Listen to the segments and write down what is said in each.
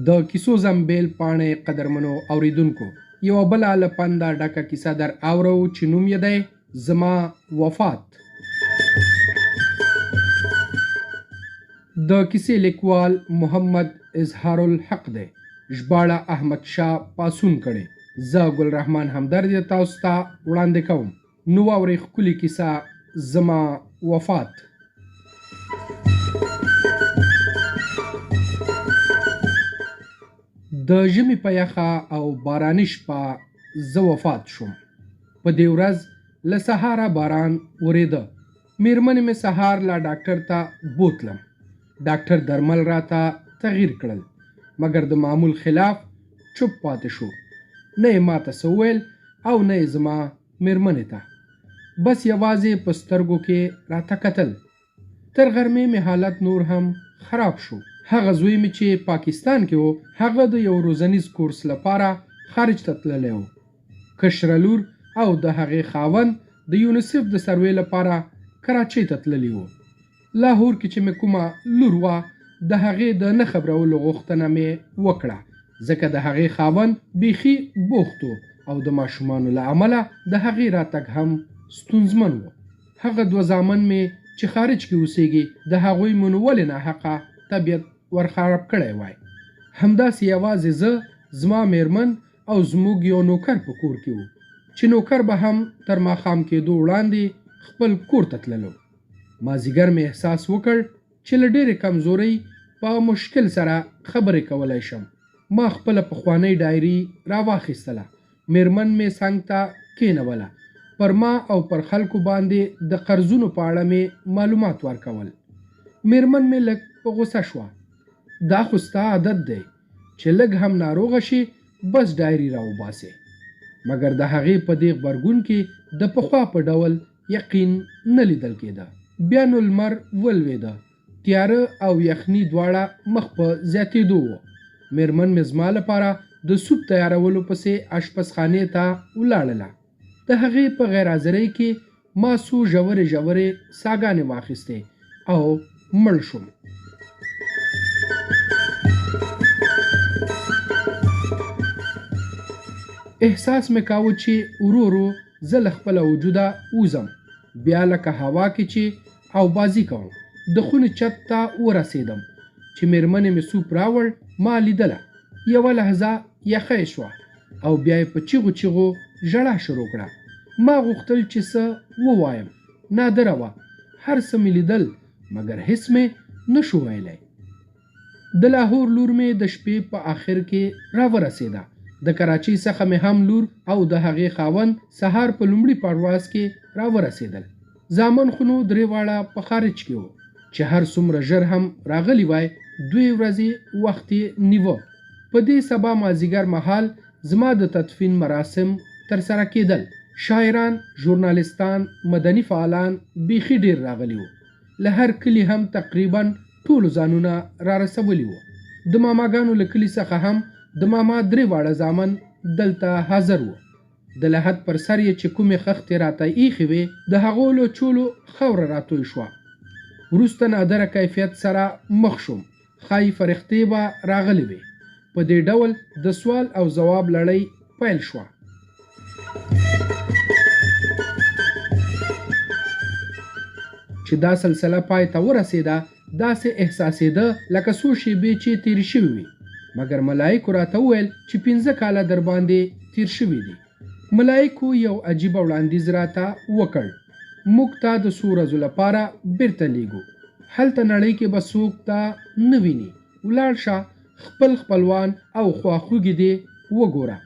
د کیسو زمبیل پاڼې قدرمنو اوریدونکو، یوه بله له پنده ډکه کیسه در اورو چې نوم یې دی زما وفات. د کیسې لیکوال محمد اظهار الحق دی، ژباړه احمد شاه پاسون کړې. زه ګلرحمان همدرد تاسو ته وړاندې کوم. نو واورئ ښکلې کیسه زما وفات. د ژمي په یخه او باراني شپه زه وفات شوم. په دې ورځ له سهاره باران ورېده. میرمنې مې سهار لا ډاکټر ته بوتلم. ډاکټر درمل راته تغییر کړل، مګر د معمول خلاف چوپ پاتې شو. نه یې ماته څه وویل او نه یې زما میرمنې ته، بس یوازې په سترګو کې راته کتل. تر غرمې مې حالت نور هم خراب شو. هغه زوی مې چې پاکستان کې و، هغه د یو روزنیز کورس لپاره خارج ته تللی و. کشره لور او د هغې خاوند د یونیسف د سروې لپاره کراچۍ ته تللي وو. لاهور کې چې مې کومه لور وه، د هغې د نه خبرولو غوښتنه مې وکړه، ځکه د هغې خاوند بیخي بوخت و او د ماشومانو له امله د هغې راتګ هم ستونزمن و. هغه دوه زامن مې چې خارج کې اوسېږي، د هغوی مو نو ولې ناحقه طبیعت ورخراب کړی وای. همداسې یوازې زه، زما میرمن او زموږ یو نوکر په کور کې و، چې نوکر به هم تر ماښام کېدو وړاندې خپل کور ته تللو. مازدیګر مې احساس وکړ چې له ډېرې کمزورۍ په مشکل سره خبرې کولی شم. ما خپله پخوانۍ ډایري راواخیستله. میرمن مې څنګ ته کېنوله. پر ما او پر خلکو باندې د قرضونو په اړه مې معلومات ورکول. میرمن مې لږ په غوسه شوه. دا خو ستا عادت دی چې لږ هم ناروغه شي بس ډایري راوباسې. مګر د هغې په دې غبرګون کې د پخوا په ډول یقین نه لیدل کېده. بیا نو لمر ولوېده. تیاره او یخني دواړه مخ په زیاتېدو وو. میرمن مې زما لپاره د سوپ تیارولو پسې اشپزخانې ته ولاړله. د هغې په غیر حاضرۍ کې ما څو ژورې ژورې ساګانې واخیستې او مړ شوم. احساس مې کاوه چې ورو ورو زه له خپله وجوده وځم. بیا لکه هوا کې چې او بازی کوم. د خونې چت ته ورسېدم چې میرمنې مې سوپ راوړ. ما لیدله یوه لحظه یخه یې شوه او بیا یې په چیغو چیغو ژړا شروع کړه. ما غوښتل چې څه ووایم. نادره وه، هر څه مې لیدل مګر هیڅ مې نشو ویلی. د لاهور لور مې د شپې په آخر کې راورسېده. د کراچۍ څخه مې هم لور او د هغې خاوند سهار په لومړي پرواز کې راورسېدل. زامن خو نو درې واړه په خارج کې وو، چې هر څومره ژر هم راغلی وای 2 ورځې وخت یې نیوه. په دې سبا مازدیګر مهال زما د تدفین مراسم ترسره کېدل. شاعران، ژورنالستان، مدني فعالان بیخي ډېر راغلي وو. له هر کلي هم تقریبا ټولو ځانونه را رسولي وو. د ماماګانو له کلي څخه هم د ماما 3 واړه زامن دلته حاضر وو. د لحد پر سر یې چې کومې خښتې راته ایښې وې، د هغو له چولو خاوره راتوی شوه. وروسته نادره کیفیت سره مخ شوم. ښایي فرښتې به راغلې وې. په دې ډول د سوال او ځواب لړۍ پیل شوه. چې دا سلسله پای ته ورسېده، داسې احساسېده لکه څو شېبې چې تېرې شوې وي. مګر ملایکو راته وویل چې 15 کاله در باندې تېر شوي دي. ملایکو یو عجیبه وړاندیز راته وکړ. موږ ته د څو ورځو لپاره بیرته لیږو. هلته نړۍ کې به څوک تا نه ویني. ولاړ شه، خپل خپلوان او خواخوږي دې وګوره.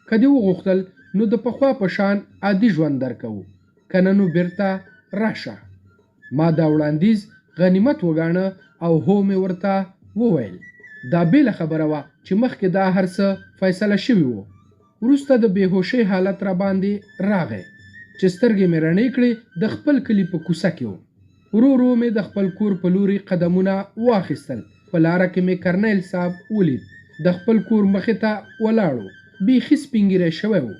که دې وغوښتل نو د پخوا په شان عادي ژوند درکوو، که نه نو بیرته راشه. ما دا وړاندیز غنیمت وګاڼه او هو مې ورته وویل. دا بیله خبره وه چې مخکې دا هر څه فیصله شوي وو. وروسته د بېهوشۍ حالت را باندې راغی چې سترګې مې رڼې کړې. د خپل کلي په کوڅه کې وم. ورو ورو مې د خپل کور په لوري قدمونه واخیستل. په لاره کې مې کرنیل صاحب ولید. د خپل کور مخې ته ولاړ و. بیخي سپین ږیری شوی و.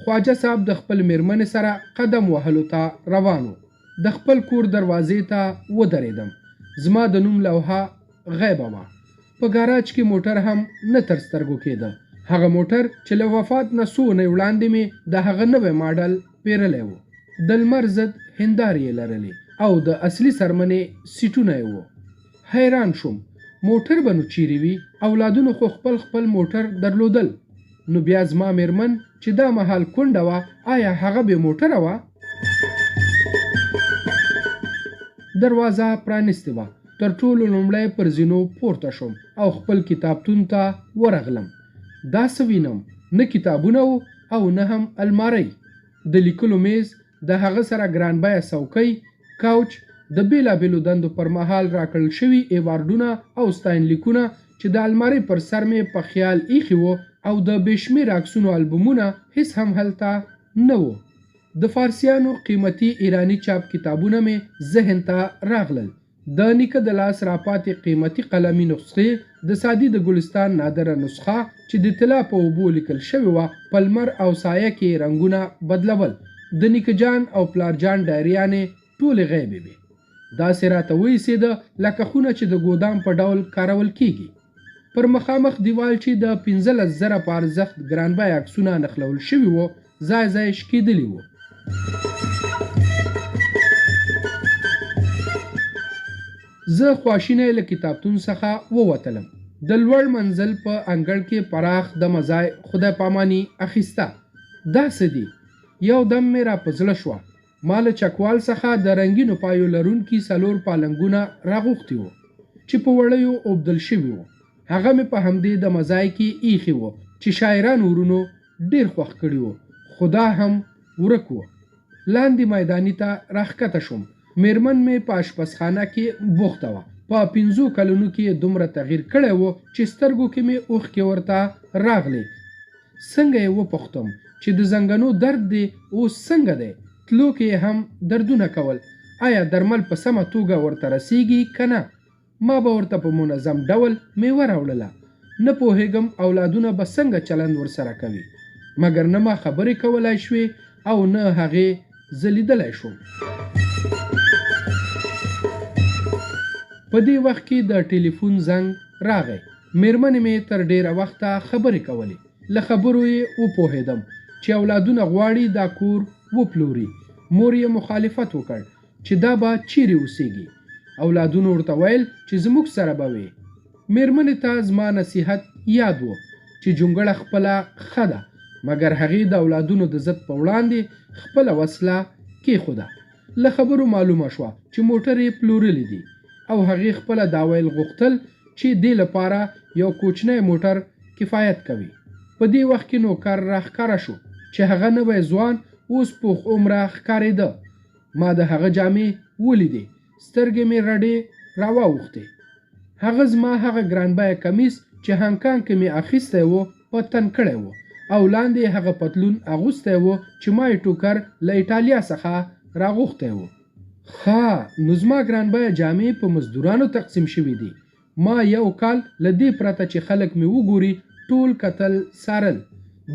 خواجه صاحب د خپل میرمنې سره قدم وهلو ته روان و. د خپل کور دروازې ته ودرېدم. زما د نوم لوحه غیبه وه. په ګاراج کې موټر هم نه تر سترګو کېده. هغه موټر چې له وفات نه څو اونۍ وړاندې مې د هغه نوی ماډل پیرلی و. د لمر ضد هندارې یې لرلې او د اصلي څرمنې سیټونه یې وو. حیران شوم، موټر به نو چیرې وي؟ اولادونو خو خپل موټر درلودل. نو بیا زما میرمن چې دا مهال کونډه وه، آیا هغه بې موټره وه؟ دروازه پرانیستې وه. تر ټولو لومړی پر زینو پورته شوم او خپل کتابتون ته ورغلم. دا څه وینم؟ نه کتابونه وو او نه هم المارۍ. د لیکلو میز، د هغه سره ګران بیه څوکۍ، کوچ، د بېلابېلو دندو پر مهال راکړل شوي ایوارډونه او ستاینلیکونه چې د المارۍ پر سر مې په خیال ایښي وو، او د بې شمېره عکسونو البومونه هیڅ هم هلته نه وو. د فارسیانو قیمتي ایرانی چاپ کتابونه مې ذهن ته راغلل. د نیکه د لاس راپاتې قیمتي قلمي نسخې، د سادي د ګلستان نادره نسخه چې د طلا په اوبو لیکل شوې وه، په لمر او سایه کې رنګونه بدلول. د نیکه جان او پلار جان ډایریانې ټولې غیبې وې. داسې راته وایسېده لکه خونه چې د ګودام په ډول کارول کېږي. پر مخامخ دیوال چې د 15,000 په ارزښت ګران بیه عکسونه نښلول شوي وو، ځای ځای شکېدلي وو. زه خواشینی له کتابتون څخه ووتلم. د لوړ منزل په انګړ کې پراخ دمه ځای خدای پاماني اخیسته. دا څه دي؟ یو دم مې را په زړه شوه. ما له چکوال څخه د رنګینو پایو لرونکي 4 پالنګونه راغوښتي وو چې په وړیو اوبدل شوي وو. هغه مې په همدې دمه ځای کې ایښي وو چې شاعرانو ورونو ډېر خوښ کړي وو، خو دا هم ورک وو. لاندې میداني ته راښکته شوم. میرمن مې په اشپزخانه کې بوخته وه. په 5 کلونو کې دومره تغییر کړی و چې سترګو کې مې اوښکې ورته راغلې. څنګه یې وپوښتم چې د زنګنو درد دی اوس څنګه دی؟ تلو کې هم دردونه کول. آیا درمل په سمه توګه ورته رسیږي که نه؟ ما به ورته په منظم ډول میوه راوړله. نه پوهېږم اولادونه به څنګه چلند ورسره کوي، مګر نه ما خبرې کولای شوې او نه هغې زه لیدلی شوم. په دې وخت کې د ټلیفون زنګ راغی. میرمنې مې تر ډېره وخته خبرې کولې. له خبرو یې وپوهېدم چې اولادونه غواړي دا کور وپلوري. مور یې مخالفت وکړ چې دا به چیرې اوسېږي. اولادونو ورته ویل چې زموږ سره به وي. میرمنې ته زما نصیحت یاد و چې جونګړه خپله ښه ده، مګر هغې د اولادونو د ضد په وړاندې خپله وسله کېښوده. له خبرو معلومه شوه چې موټر یې پلورلی دی او هغې خپله دا ویل غوښتل چې دې لپاره یو کوچنی موټر کفایت کوي. په دې وخت کې نوکر راښکاره شو چې هغه نوی ځوان اوس پوخ عمره ښکارېده. ما د هغه جامې ولیدې، سترګې مې رډې راواوښتې. هغه زما هغه ګران بیه کمیس چې هانګکانګ کې مې اخیستی و په تن کړی و او لاندې هغه پتلون اغوستی و چې ما یې ټوکر له ایټالیا څخه راغوښتی و. ښه، نو زما ګران بیه جامې په مزدورانو تقسیم شوي دي. ما یو کال له دې پرته چې خلک مې وګوري ټول کتل څارل.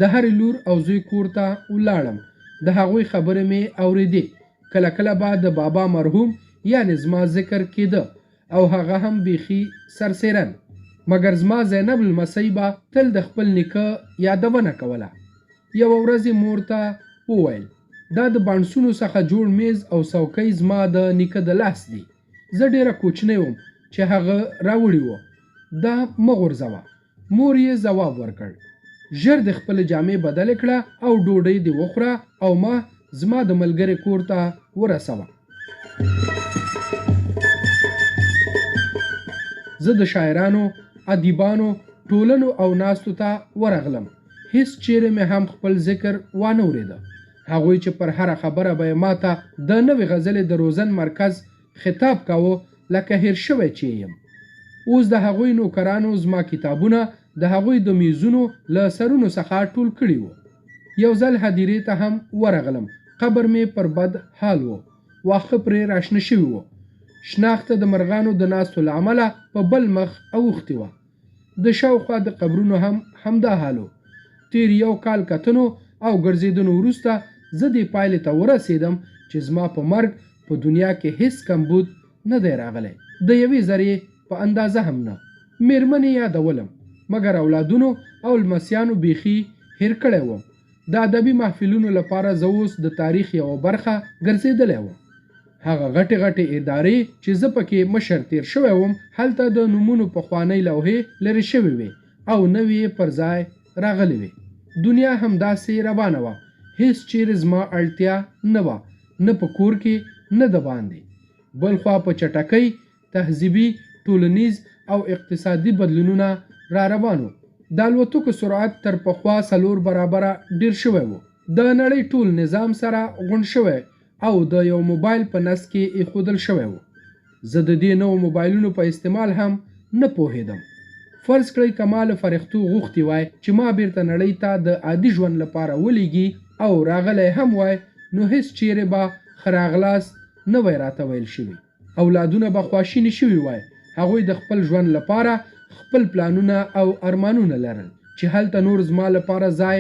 د هرې لور او زوی کور ته ولاړم. د هغوی خبرې مې اورېدې. کله کله به د بابا مرحوم یعنې زما ذکر کېده او هغه هم بیخي سرسیرن. مګر زما زینب لمسی به تل د خپل نیکه یادونه کوله. یوه ورځ یې مور ته وویل دا د بانسونو څخه جوړ میز او څوکۍ زما د نیکه د لاس دی. زه ډېره کوچنی وم چې هغه راوړي وو. دا مه غورځوه. مور یې ځواب ورکړ ژر د خپلې جامې بدلې کړه او ډوډۍ دې وخوره او ما زما د ملګري کور ته ورسوه. زه د شاعرانو، ادیبانو، ټولنو او ناستو ته ورغلم. هیڅ چیرې مې هم خپل ذکر وانه اورېده. هغوی چې پر هره خبره به یې ماته د نوې غزلې د روزن مرکز خطاب کاوه لکه هیر شوی چې یم. اوس د هغوی نوکرانو زما کتابونه د هغوی د میزونو له سرونو څخه ټول کړي وو. یو ځل هدیرې ته هم ورغلم. قبر مې پر بد حال و. واښه پرې راشنه شوي وو. شناخته د مرغانو د ناستو له امله په بل مخ اوښتې وه. د شاوخوا د قبرونو هم همدا حال و. تیر یو کال کتنو او ګرځېدنو وروسته زه دې پایلې ته ورسېدم چې زما په مرګ په دنیا کې هیڅ کمبود نه دی راغلی، د یوې ذرې په اندازه هم نه. میرمنې یادولم، مګر اولادونو او لمسیانو بیخي هیر کړی وم. د ادبي محفلونو لپاره زه اوس د تاریخ یوه برخه ګرځېدلی وم. هغه غټې غټې ادارې چې زه پکې مشر تیر شوی وم، هلته د نومونو پخوانۍ لوحې لرې شوې وې او نوې یې پر ځای راغلې وې. دنیا همداسې روانه وه. هیڅ چیرې زما اړتیا نه وه، نه په کور کې نه د باندې. بل خوا په چټکۍ تهذیبي، ټولنیز او اقتصادي بدلونونه را روانو. د الوتکو سرعت تر پخوا 4 برابره ډیر شوی و. د نړۍ ټول نظام سره غونډ شوی او د یو موبایل په نس کې ایښودل شوی و. زه د دې نوو موبایلونو په استعمال هم نه پوهېدم. فرض کړئ که ما له فرښتو غوښتي وای چې ما بیرته نړۍ ته د عادي ژوند لپاره ولیږي او راغلی هم وای، نو هیڅ چیرې به ښه راغلاست نه وای راته ویل شوي. اولادونه به خواشیني شوي وای. هغوی د خپل ژوند لپاره خپل پلانونه او ارمانونه لرل چې هلته نور زما لپاره ځای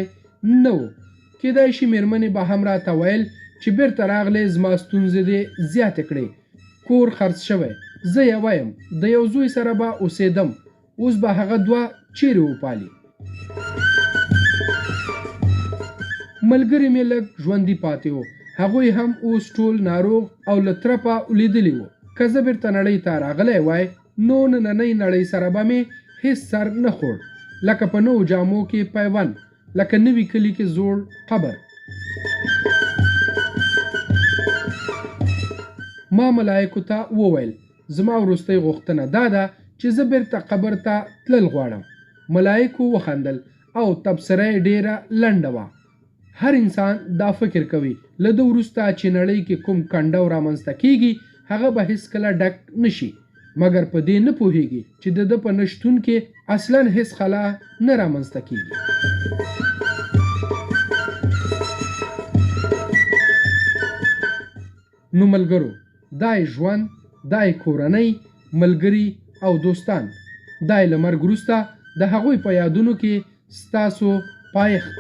نه و. کیدای شي میرمنې به هم راته ویل چې بیرته راغلی، زما ستونزې دې زیاتې کړې، کور خرڅ شوی، زه یې وایم د یو زوی سره به اوسېدم، اوس به هغه 2 چیرې وپالي. ملګري مې لږ ژوندي پاتې وو. هغوی هم اوس ټول ناروغ او له ترپه ولیدلي وو. که زه بیرته نړۍ ته راغلی وای، نو نننۍ نړۍ سره به مې هیڅ سر نه خوړ، لکه په نوو جامو کې پیوند، لکه نوي کلي کې زوړ قبر. ما ملایکو ته وویل زما وروستۍ غوښتنه دا ده چې زه بیرته قبر ته تلل غواړم. ملایکو وخندل او تبصره یې ډیره لنډه وه. هر انسان دا فکر کوي له ده وروسته چې نړۍ کې کوم کنډو رامنځته کیږي، هغه به هیڅکله ډک نشي، مګر په دې نه پوهیږي چې د ده په نشتون کې اصلا هیڅ خلا نه رامنځته کیږي. نو ملګرو، دای ژوند، دای کورنۍ، ملګري او دوستان، دای له مرګ وروسته د هغوی په یادونو کې ستاسو پایښت.